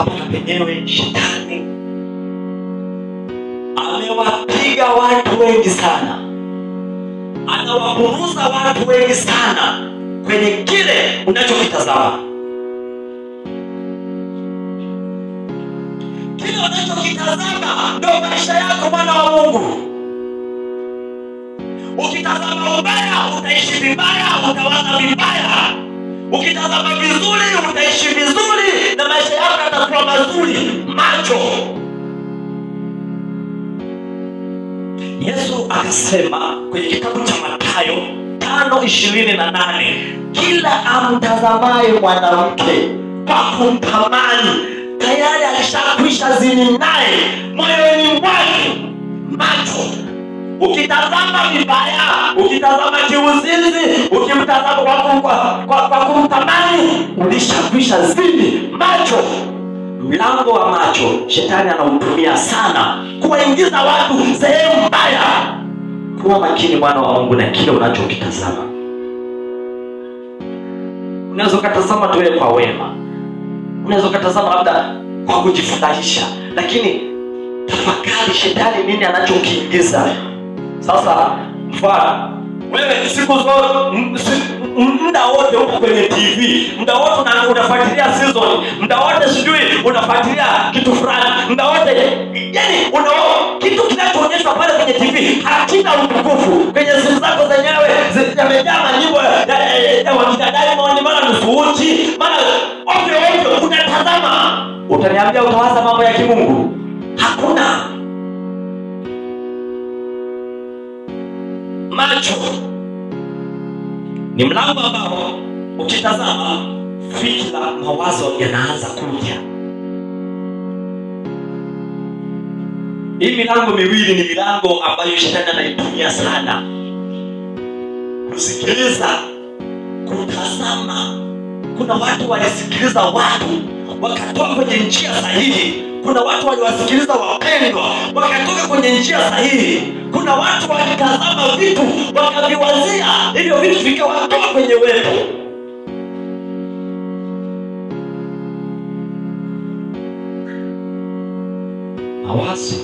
Hapa na penyewe shetani amewapiga watu wengi sana, anawaburuza watu wengi sana kwenye kile unachokitazama. Kile unachokitazama ndio maisha yako, mwana wa Mungu. Ukitazama ubaya utaishi vibaya, utawaza vibaya. Ukitazama vizuri utaishi vizuri na maisha yako yatakuwa mazuri. Macho. Yesu akasema kwenye kitabu cha Mathayo 5:28, kila amtazamaye mwanamke kwa kumtamani tayari alishakwisha zini naye moyoni mwake. Macho. Ukitazama vibaya, ukitazama kiuzinzi, ukimtazama kwa kumtamani, ulishakwisha zini. Macho. Mlango wa macho shetani anautumia sana kuwaingiza watu sehemu mbaya. Kuwa makini, mwana wa Mungu, na kile unachokitazama. Unaweza kutazama tu kwa wema, unaweza kutazama labda kwa kujifurahisha, lakini tafakari shetani nini anachokiingiza. Sasa mfano wewe siku zote muda wote uko kwenye TV, muda wote unafuatilia season, muda wote sijui unafuatilia kitu fulani, muda wote yani kitu kinachoonyeshwa pale kwenye TV hakina utukufu. Kwenye simu zako zenyewe zimejaa nyimbo ya wakidadai, maana nusuuchi, maana ovyo unatazama. Utaniambia utawaza mambo ya kimungu? Hakuna. Macho ni mlango ambao ukitazama fikra, mawazo yanaanza kuja. Hii milango miwili ni milango ambayo shetani anaitumia sana: kusikiliza, kutazama. Kuna watu walisikiliza watu wakatoka kwenye njia sahihi. Kuna watu waliwasikiliza wapendwa wakatoka kwenye njia sahihi. Kuna watu walitazama vitu wakaviwazia, hivyo vitu vikawatoa kwenye wepo. Mawazo,